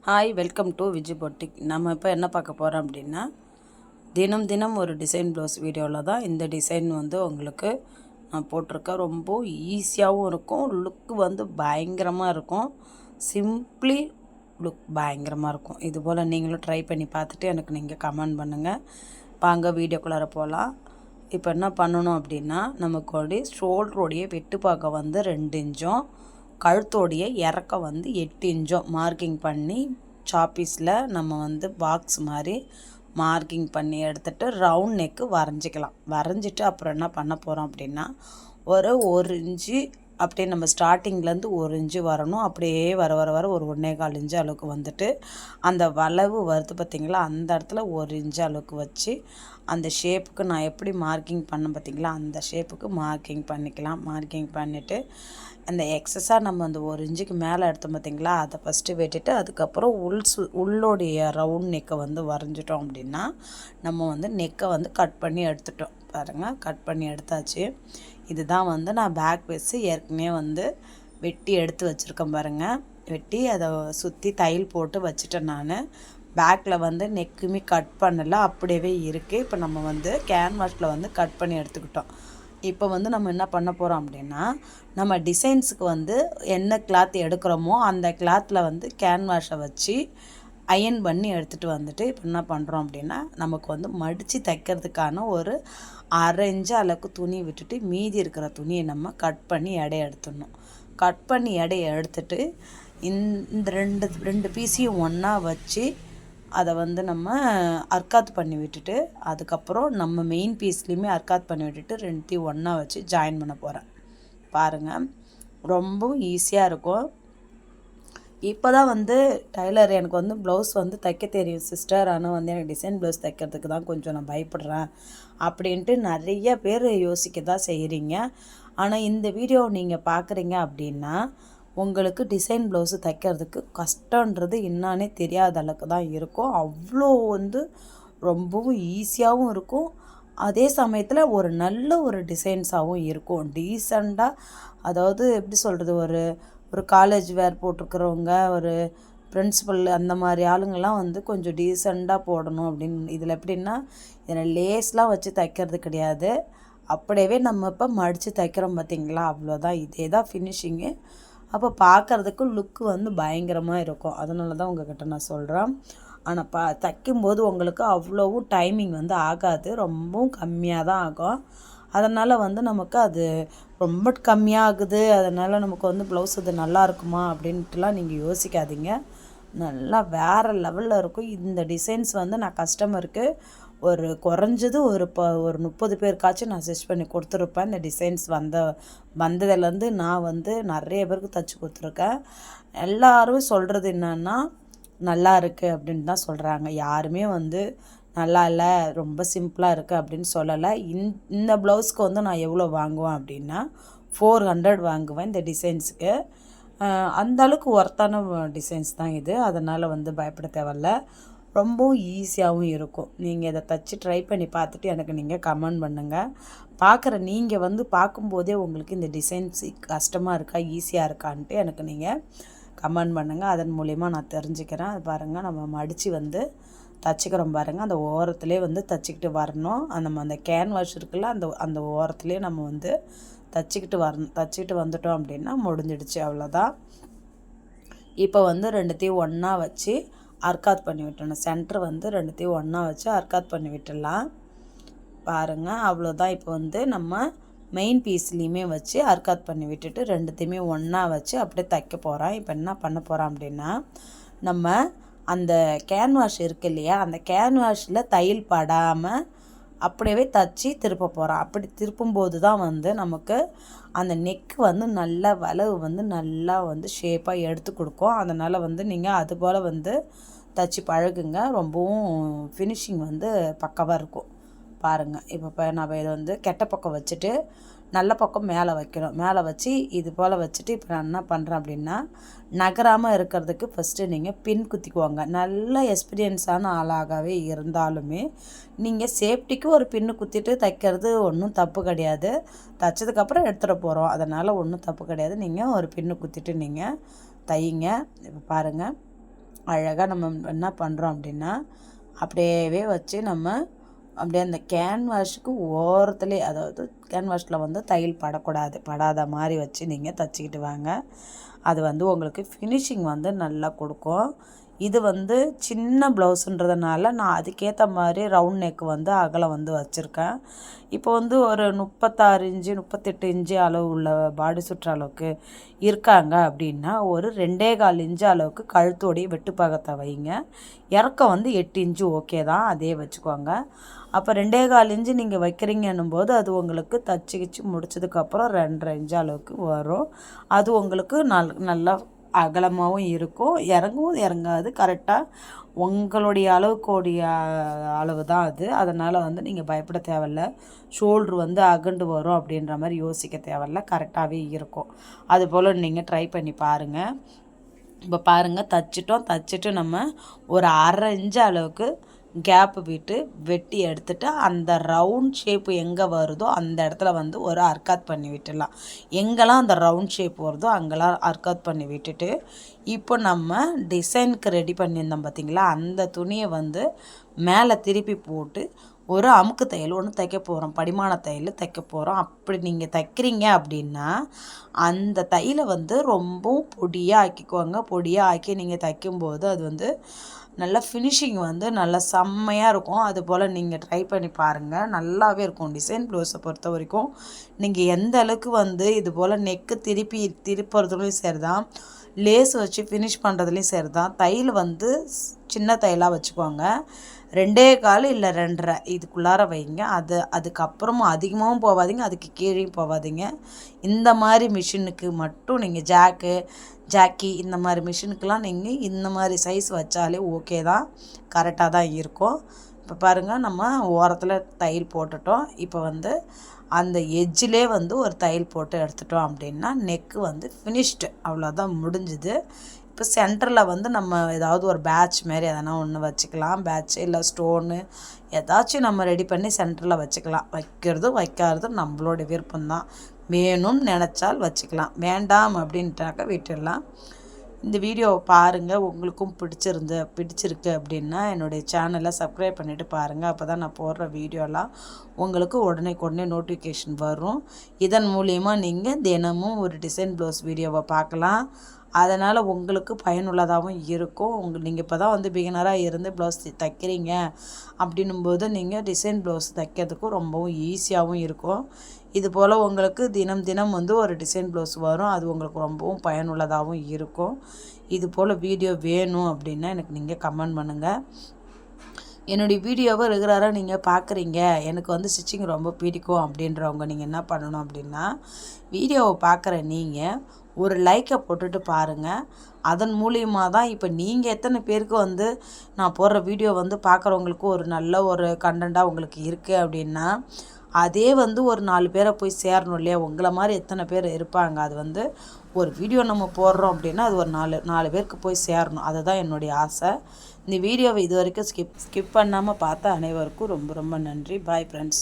Hi, welcome to Viji boutique. நம்ம இப்போ என்ன பார்க்க போகிறோம் அப்படின்னா, தினம் தினம் ஒரு டிசைன் ப்ளவுஸ் வீடியோவில் தான் இந்த டிசைன் உங்களுக்கு நான் போட்டிருக்கேன். ரொம்ப ஈஸியாகவும் இருக்கும், லுக் பயங்கரமாக இருக்கும். சிம்ப்ளி லுக் பயங்கரமாக இருக்கும். இதுபோல் நீங்களும் ட்ரை பண்ணி பார்த்துட்டு எனக்கு நீங்கள் கமெண்ட் பண்ணுங்கள். வாங்க வீடியோக்குள்ளார போகலாம். இப்போ என்ன பண்ணணும் அப்படின்னா, நமக்கு ஷோல்டருடைய வெட்டுப்பாக்கம் 2 இன்ச்சும், கழுத்தோடைய இறக்கம் 8 இன்ச்சும் மார்க்கிங் பண்ணி சாப்பீஸில் நம்ம பாக்ஸ் மாதிரி மார்க்கிங் பண்ணி எடுத்துகிட்டு ரவுண்ட் நெக்கு வரைஞ்சிக்கலாம். வரைஞ்சிட்டு அப்புறம் என்ன பண்ண போகிறோம் அப்படின்னா, ஒரு இன்ச்சு அப்படியே நம்ம ஸ்டார்டிங்லேருந்து 1 இன்ச்சு வரணும். அப்படியே வர வர வர ஒரு 1.25 இன்ச்சு அளவுக்கு அந்த வளைவு வருது பார்த்திங்களா, அந்த இடத்துல 1 இன்ச்சு அளவுக்கு வச்சு அந்த ஷேப்புக்கு நான் எப்படி மார்க்கிங் பண்ணேன் பார்த்திங்களா, அந்த ஷேப்புக்கு மார்க்கிங் பண்ணிக்கலாம். மார்க்கிங் பண்ணிவிட்டு அந்த எக்ஸஸாக நம்ம அந்த 1 இன்ச்சுக்கு மேலே எடுத்தோம் பார்த்திங்களா, அதை ஃபஸ்ட்டு வெட்டிட்டு அதுக்கப்புறம் உள்ளோடைய ரவுண்ட் நெக்கை வரைஞ்சிட்டோம் அப்படின்னா நம்ம நெக்கை கட் பண்ணி எடுத்துட்டோம். பாருங்கள், கட் பண்ணி எடுத்தாச்சு. இதுதான் நான் பேக் பீஸு ஏற்கனவே வெட்டி எடுத்து வச்சுருக்கேன் பாருங்கள். வெட்டி அதை சுற்றி தையல் போட்டு வச்சுட்டேன். நான் பேக்கில் நெக்குமே கட் பண்ணலை, அப்படியே இருக்குது. இப்போ நம்ம கேன்வாஸில் கட் பண்ணி எடுத்துக்கிட்டோம். இப்போ நம்ம என்ன பண்ண போகிறோம் அப்படின்னா, நம்ம டிசைன்ஸுக்கு என்ன கிளாத் எடுக்கிறோமோ அந்த கிளாத்தில் கேன்வாஷை வச்சு அயன் பண்ணி எடுத்துகிட்டு இப்போ என்ன பண்ணுறோம் அப்படின்னா, நமக்கு மடித்து தைக்கிறதுக்கான ஒரு 1/2 இன்ச்சு அளவுக்கு துணி விட்டுட்டு மீதி இருக்கிற துணியை நம்ம கட் பண்ணி எடையை எடுத்துடணும். கட் பண்ணி எடையை எடுத்துட்டு இந்த ரெண்டு பீஸையும் ஒன்றா வச்சு அதை நம்ம அர்க்காத் பண்ணி விட்டுட்டு அதுக்கப்புறம் நம்ம மெயின் பீஸ்லேயுமே அர்க்காத் பண்ணி விட்டுட்டு ரெண்டுத்தையும் ஒன்றா வச்சு ஜாயின் பண்ண போகிறேன். பாருங்கள், ரொம்ப ஈஸியாக இருக்கும். இப்போ தான் டைலர் எனக்கு ப்ளவுஸ் தைக்க தெரியும் சிஸ்டர், ஆனால் எனக்கு டிசைன் ப்ளவுஸ் தைக்கிறதுக்கு தான் கொஞ்சம் நான் பயப்படுறேன் அப்படின்ட்டு நிறைய பேர் யோசிக்க தான் செய்கிறீங்க. ஆனால் இந்த வீடியோ நீங்கள் பார்க்குறீங்க அப்படின்னா உங்களுக்கு டிசைன் ப்ளவுஸு தைக்கிறதுக்கு கஷ்டன்றது என்னானே தெரியாத அளவுக்கு தான் இருக்கும். அவ்வளோ ரொம்பவும் ஈஸியாகவும் இருக்கும், அதே சமயத்தில் ஒரு நல்ல ஒரு டிசைன்ஸாகவும் இருக்கும். டீசெண்டாக, அதாவது எப்படி சொல்கிறது, ஒரு காலேஜ் வேர் போட்டிருக்கிறவங்க, ஒரு பிரின்சிபல், அந்த மாதிரி ஆளுங்கள்லாம் கொஞ்சம் டீசெண்டாக போடணும் அப்படின்னு. இதில் எப்படின்னா, இதில் லேஸ்லாம் வச்சு தைக்கிறது கிடையாது, அப்படியே நம்ம இப்போ மடித்து தைக்கிறோம் பார்த்திங்களா, அவ்வளோதான். இதே தான் ஃபினிஷிங்கு. அப்போ பார்க்குறதுக்கு லுக்கு பயங்கரமாக இருக்கும். அதனால தான் உங்கள்கிட்ட நான் சொல்கிறேன். ஆனால் தைக்கும்போது உங்களுக்கு அவ்வளோவும் டைமிங் ஆகாது, ரொம்பவும் கம்மியாக தான் ஆகும். அதனால் நமக்கு அது ரொம்ப கம்மியாக ஆகுது, அதனால் நமக்கு ப்ளவுஸ் அது நல்லா இருக்குமா அப்படின்ட்டுலாம் நீங்கள் யோசிக்காதீங்க. நல்லா வேறு லெவலில் இருக்கும். இந்த டிசைன்ஸ் நான் கஸ்டமருக்கு குறைஞ்சது ஒரு 30 பேருக்காச்சும் நான் ஸ்டிச் பண்ணி கொடுத்துருப்பேன். இந்த டிசைன்ஸ் வந்ததுலேருந்து நான் நிறைய பேருக்கு தைச்சி கொடுத்துருக்கேன். எல்லோரும் சொல்கிறது என்னன்னா நல்லா இருக்குது அப்படின்னு தான் சொல்கிறாங்க. யாருமே நல்லா இல்லை, ரொம்ப சிம்பிளாக இருக்குது அப்படின்னு சொல்லலை. இந்த ப்ளவுஸ்க்கு நான் எவ்வளோ வாங்குவேன் அப்படின்னா 400 வாங்குவேன் இந்த டிசைன்ஸுக்கு. அந்தளவுக்கு ஒர்த்தான டிசைன்ஸ் தான் இது, அதனால் பயப்பட தேவையில்ல. ரொம்பவும் ஈஸியாகவும் இருக்கும். நீங்கள் இதை தைச்சி ட்ரை பண்ணி பார்த்துட்டு எனக்கு நீங்கள் கமெண்ட் பண்ணுங்கள். பார்க்குற நீங்கள் பார்க்கும்போதே உங்களுக்கு இந்த டிசைன்ஸ் கஷ்டமாக இருக்கா ஈஸியாக இருக்கான்ட்டு எனக்கு நீங்கள் கமெண்ட் பண்ணுங்கள். அதன் மூலிமா நான் தெரிஞ்சுக்கிறேன். அது பாருங்கள், நம்ம மடித்து தைச்சிக்கிறோம் பாருங்கள். அந்த ஓரத்துலேயே தைச்சிக்கிட்டு வரணும். அந்த கேன்வாஷ் இருக்குல்ல, அந்த ஓரத்துலேயே நம்ம தைச்சிக்கிட்டு வரணும். தைச்சிக்கிட்டு வந்துட்டோம் அப்படின்னா முடிஞ்சிடுச்சு, அவ்வளோதான். இப்போ ரெண்டுத்தையும் ஒன்றா வச்சு அர்க்காத் பண்ணி விட்டுடணும். சென்டர் ரெண்டுத்தையும் ஒன்றா வச்சு அர்க்காத் பண்ணி விட்டுடலாம். பாருங்கள், அவ்வளோதான். இப்போ நம்ம மெயின் பீஸ்லேயுமே வச்சு அர்க்காத் பண்ணி விட்டுட்டு ரெண்டுத்தையுமே ஒன்றா வச்சு அப்படியே தைக்க போகிறோம். இப்போ என்ன பண்ண போகிறோம் அப்படின்னா, நம்ம அந்த கேன்வாஷ் இருக்கு இல்லையா, அந்த கேன்வாஷில் தையல் படாமல் அப்படியே தைச்சி திருப்ப போகிறோம். அப்படி திருப்பும்போது தான் நமக்கு அந்த நெக்கு நல்ல வளைவு நல்லா ஷேப்பாக எடுத்து கொடுக்கும். அதனால் நீங்கள் அதுபோல் தைச்சி பழகுங்க. ரொம்பவும் ஃபினிஷிங் பக்காவாக இருக்கும். பாருங்கள், இப்போ நம்ம இதை கெட்ட பக்கம் வச்சுட்டு நல்ல பக்கம் மேலே வைக்கணும். மேலே வச்சு இது போல் வச்சுட்டு இப்போ நான் என்ன பண்ணுறேன் அப்படின்னா, நகராமல் இருக்கிறதுக்கு ஃபஸ்ட்டு நீங்கள் பின் குத்திக்குவாங்க. நல்ல எக்ஸ்பீரியன்ஸான ஆளாகவே இருந்தாலுமே நீங்கள் சேஃப்டிக்கு ஒரு பின்னு குத்திட்டு தைக்கிறது ஒன்றும் தப்பு கிடையாது. தைச்சதுக்கப்புறம் எடுத்துகிட போகிறோம், அதனால் ஒன்றும் தப்பு கிடையாது. நீங்கள் ஒரு பின்னு குத்திட்டு நீங்கள் தையுங்க. இப்போ பாருங்கள், அழகாக நம்ம என்ன பண்ணுறோம் அப்படின்னா அப்படியே வச்சு நம்ம அப்படியே அந்த கேன்வாஷுக்கு ஓரத்துலேயே, அதாவது கேன்வாஷில் வந்து தையல் படாத மாதிரி வச்சு நீங்கள் தைச்சிக்கிட்டு வாங்க. அது வந்து உங்களுக்கு ஃபினிஷிங் வந்து நல்லா கொடுக்கும். இது வந்து சின்ன ப்ளவுஸுன்றதுனால நான் அதுக்கேற்ற மாதிரி ரவுண்ட் நெக் வந்து அகலம் வந்து வச்சுருக்கேன். இப்போ வந்து ஒரு 36 இன்ச்சு 38 இன்ச்சு அளவு உள்ள பாடி சுற்ற அளவுக்கு இருக்காங்க அப்படின்னா ஒரு 2.25 இன்ச்சு அளவுக்கு கழுத்தோடைய வெட்டுப்பாகத்தை வைங்க. இறக்கம் வந்து 8 இன்ச்சு ஓகே தான், அதே வச்சுக்கோங்க. அப்போ 2.25 இன்ச்சு நீங்கள் வைக்கிறீங்கன்னும் போது அது உங்களுக்கு தச்சு முடிச்சதுக்கப்புறம் 2.5 இன்ச்சு அளவுக்கு வரும். அது உங்களுக்கு நல்லா அகலமாகவும் இருக்கும், இறங்கவும் இறங்காது. கரெக்டாக உங்களுடைய அளவு தான் அது. அதனால் வந்து நீங்கள் பயப்பட தேவையில்ல. ஷோல்ட்ரு வந்து அகண்டு வரும் அப்படின்ற மாதிரி யோசிக்க தேவையில்ல, கரெக்டாகவே இருக்கும். அதுபோல் நீங்கள் ட்ரை பண்ணி பாருங்கள். இப்போ பாருங்கள், தச்சுட்டு நம்ம ஒரு 1/2 இன்ச்சு அளவுக்கு கேப்பு விட்டு வெட்டி எடுத்துகிட்டு அந்த ரவுண்ட் ஷேப்பு எங்கே வருதோ அந்த இடத்துல வந்து ஒரு அர்க்காத் பண்ணி விட்டுடலாம். எங்கெல்லாம் அந்த ரவுண்ட் ஷேப் வருதோ அங்கெல்லாம் அர்க்காத் பண்ணி விட்டுட்டு, இப்போ நம்ம டிசைனுக்கு ரெடி பண்ணியிருந்தோம் பார்த்திங்களா, அந்த துணியை வந்து மேலே திருப்பி போட்டு ஒரு அமுக்கு தையல் ஒன்று தைக்க போகிறோம், படிமான தையல் தைக்க போகிறோம். அப்படி நீங்கள் தைக்கிறீங்க அப்படின்னா அந்த தையலை வந்து ரொம்பவும் பொடியாக ஆக்கிக்குவாங்க. பொடியாக ஆக்கி நீங்கள் தைக்கும்போது அது வந்து நல்லா ஃபினிஷிங் வந்து நல்லா செம்மையாக இருக்கும். அதுபோல் நீங்கள் ட்ரை பண்ணி பாருங்கள், நல்லாவே இருக்கும். டிசைன் ப்ளவுஸை பொறுத்த வரைக்கும் நீங்கள் எந்த அளவுக்கு வந்து இது போல் நெக்கு திருப்புறதுலையும் சரி தான், லேஸ் வச்சு ஃபினிஷ் பண்ணுறதுலையும் சரி தான். தையல் வந்து சின்ன தையலாக வச்சுக்கோங்க. 2.25 இல்லை 2.5 இதுக்குள்ளார வைங்க. அதுக்கப்புறமும் அதிகமாகவும் போகாதீங்க, அதுக்கு கீழேயும் போகாதீங்க. இந்த மாதிரி மிஷினுக்கு மட்டும் நீங்கள் ஜாக்கி இந்த மாதிரி மிஷினுக்கெலாம் நீங்கள் இந்த மாதிரி சைஸ் வச்சாலே ஓகே தான், கரெக்டாக தான் இருக்கும். இப்போ பாருங்கள், நம்ம ஓரத்தில் தையல் போட்டுட்டோம். இப்போ வந்து அந்த எட்ஜிலே வந்து ஒரு தையல் போட்டு எடுத்துட்டோம் அப்படின்னா நெக்கு வந்து ஃபினிஷ்டு, அவ்வளோதான், முடிஞ்சுது. இப்போ சென்டரில் வந்து நம்ம ஏதாவது ஒரு பேட்ச் மாரி எதனா ஒன்று வச்சுக்கலாம். பேட்ச் இல்லை ஸ்டோனு ஏதாச்சும் நம்ம ரெடி பண்ணி சென்டரில் வச்சுக்கலாம். வைக்காததும் நம்மளோட விருப்பம்தான். வேணும்னு நினச்சால் வச்சுக்கலாம், வேண்டாம் அப்படின்ட்டாக்க விட்டுடலாம். இந்த வீடியோவை பாருங்கள், உங்களுக்கும் பிடிச்சிருக்கு அப்படின்னா என்னுடைய சேனலை சப்ஸ்கிரைப் பண்ணிவிட்டு பாருங்கள். அப்போ தான் நான் போடுற வீடியோலாம் உங்களுக்கு உடனே நோட்டிஃபிகேஷன் வரும். இதன் மூலிமா நீங்கள் தினமும் ஒரு டிசைன் ப்ளவுஸ் வீடியோவை பார்க்கலாம். அதனால் உங்களுக்கு பயனுள்ளதாகவும் இருக்கும். நீங்கள் இப்போ தான் வந்து பிகினராக இருந்து ப்ளவுஸ் தைக்கிறீங்க அப்படின்னும்போது நீங்கள் டிசைன் ப்ளவுஸ் தைக்கிறதுக்கும் ரொம்பவும் ஈஸியாகவும் இருக்கும். இது போல் உங்களுக்கு தினம் வந்து ஒரு டிசைன் ப்ளவுஸ் வரும், அது உங்களுக்கு ரொம்பவும் பயனுள்ளதாகவும் இருக்கும். இது போல் வீடியோ வேணும் அப்படின்னா எனக்கு நீங்கள் கமெண்ட் பண்ணுங்கள். என்னுடைய வீடியோவை ரெகுலராக நீங்கள் பார்க்குறீங்க, எனக்கு வந்து ஸ்டிச்சிங் ரொம்ப பிடிக்கும் அப்படின்றவங்க நீங்கள் என்ன பண்ணணும் அப்படின்னா, வீடியோவை பார்க்குற நீங்கள் ஒரு லைக்கை போட்டுட்டு பாருங்கள். அதன் மூலியமாக தான் இப்போ நீங்கள் எத்தனை பேருக்கு வந்து நான் போடுற வீடியோ வந்து பார்க்குறவங்களுக்கு ஒரு நல்ல ஒரு கண்டென்ட்டாக உங்களுக்கு இருக்குது அப்படின்னா, அதே வந்து ஒரு 4 பேரை போய் சேரணும் இல்லையா? உங்களை மாதிரி எத்தனை பேர் இருப்பாங்க. அது வந்து ஒரு வீடியோ நம்ம போடுறோம் அப்படின்னா அது ஒரு 4 பேருக்கு போய் சேரணும். அதுதான் என்னுடைய ஆசை. இந்த வீடியோவை இது வரைக்கும் ஸ்கிப் பண்ணாமல் பார்த்த அனைவருக்கும் ரொம்ப நன்றி. Bye friends.